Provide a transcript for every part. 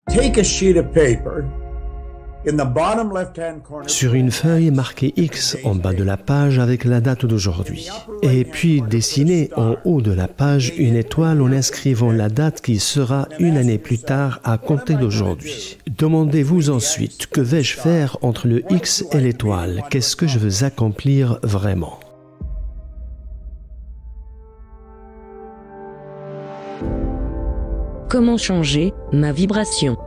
Take a sheet of paper. In the bottom left-hand corner, Sur une feuille, marquez X en bas de la page avec la date d'aujourd'hui. Et puis dessinez en haut de la page une étoile en inscrivant la date qui sera une année plus tard à compter d'aujourd'hui. Demandez-vous ensuite, que vais-je faire entre le X et l'étoile? Qu'est-ce que je veux accomplir vraiment? Comment changer ma vibration?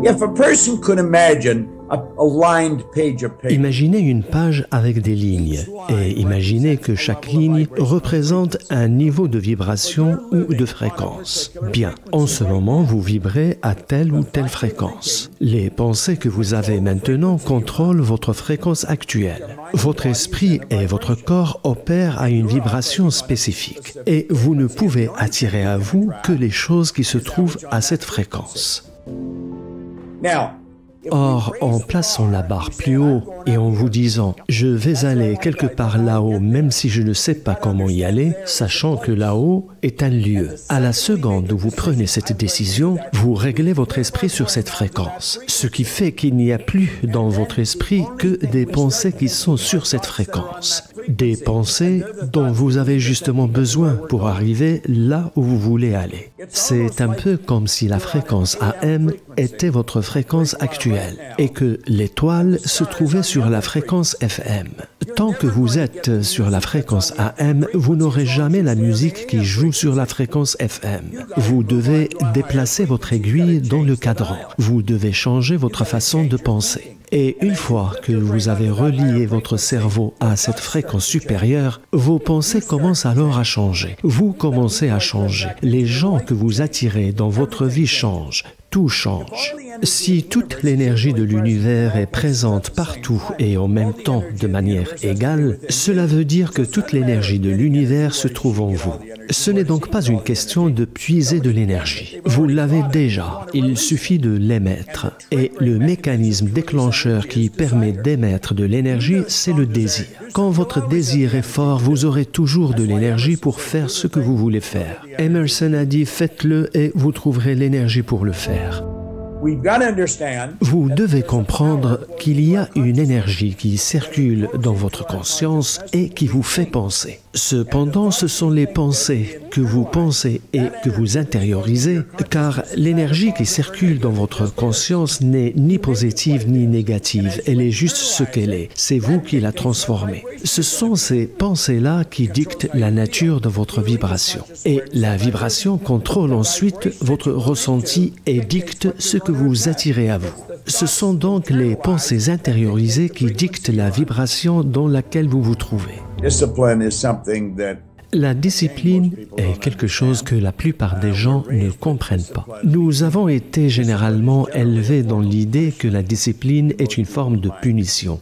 if a person could imagine a lined page of paper, Imaginez une page avec des lignes et imaginez que chaque ligne représente un niveau de vibration ou de fréquence. Bien, en ce moment, vous vibrez à telle ou telle fréquence. Les pensées que vous avez maintenant contrôlent votre fréquence actuelle. Votre esprit et votre corps opèrent à une vibration spécifique et vous ne pouvez attirer à vous que les choses qui se trouvent à cette fréquence. now, Or, en plaçant la barre plus haut et en vous disant « je vais aller quelque part là-haut même si je ne sais pas comment y aller », sachant que là-haut est un lieu. À la seconde où vous prenez cette décision, vous réglez votre esprit sur cette fréquence. Ce qui fait qu'il n'y a plus dans votre esprit que des pensées qui sont sur cette fréquence. Des pensées dont vous avez justement besoin pour arriver là où vous voulez aller. C'est un peu comme si la fréquence AM était votre fréquence actuelle et que l'étoile se trouvait sur la fréquence FM. Tant que vous êtes sur la fréquence AM, vous n'aurez jamais la musique qui joue sur la fréquence FM. Vous devez déplacer votre aiguille dans le cadran. Vous devez changer votre façon de penser. Et une fois que vous avez relié votre cerveau à cette fréquence supérieure, vos pensées commencent alors à changer. Vous commencez à changer. Les gens que vous attirez dans votre vie changent. Tout change. Si toute l'énergie de l'univers est présente partout et en même temps de manière égale, cela veut dire que toute l'énergie de l'univers se trouve en vous. Ce n'est donc pas une question de puiser de l'énergie. Vous l'avez déjà, il suffit de l'émettre. Et le mécanisme déclencheur qui permet d'émettre de l'énergie, c'est le désir. Quand votre désir est fort, vous aurez toujours de l'énergie pour faire ce que vous voulez faire. Emerson a dit « faites-le et vous trouverez l'énergie pour le faire ». we've got to understand Vous devez comprendre qu'il y a une énergie qui circule dans votre conscience et qui vous fait penser. Cependant, ce sont les pensées que vous pensez et que vous intériorisez, car l'énergie qui circule dans votre conscience n'est ni positive ni négative, elle est juste ce qu'elle est. C'est vous qui la transformez. Ce sont ces pensées-là qui dictent la nature de votre vibration. Et la vibration contrôle ensuite votre ressenti et dicte ce que vous attirez à vous. Ce sont donc les pensées intériorisées qui dictent la vibration dans laquelle vous vous trouvez. discipline is something that La discipline est quelque chose que la plupart des gens ne comprennent pas. Nous avons été généralement élevés dans l'idée que la discipline est une forme de punition.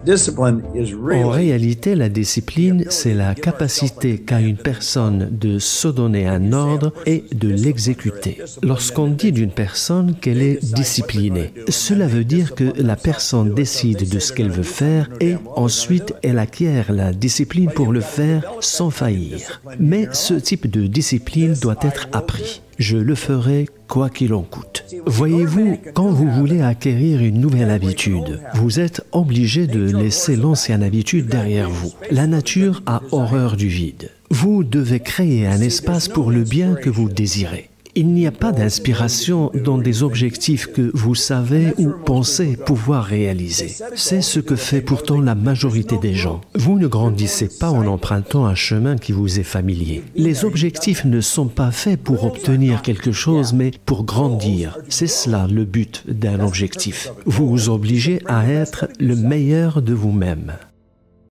discipline is En really réalité, la discipline, c'est la capacité qu'a une personne de se donner un ordre et de l'exécuter. Lorsqu'on dit d'une personne qu'elle est disciplinée, cela veut dire que la personne décide de ce qu'elle veut faire et ensuite elle acquiert la discipline pour le faire sans faillir. Mais ce type de discipline doit être appris. Je le ferai quoi qu'il en coûte. Voyez-vous, quand vous voulez acquérir une nouvelle habitude, vous êtes obligé de laisser l'ancienne habitude derrière vous. La nature a horreur du vide. Vous devez créer un espace pour le bien que vous désirez. Il n'y a pas d'inspiration dans des objectifs que vous savez ou pensez pouvoir réaliser. C'est ce que fait pourtant la majorité des gens. Vous ne grandissez pas en empruntant un chemin qui vous est familier. Les objectifs ne sont pas faits pour obtenir quelque chose, mais pour grandir. C'est cela le but d'un objectif. Vous vous obligez à être le meilleur de vous-même.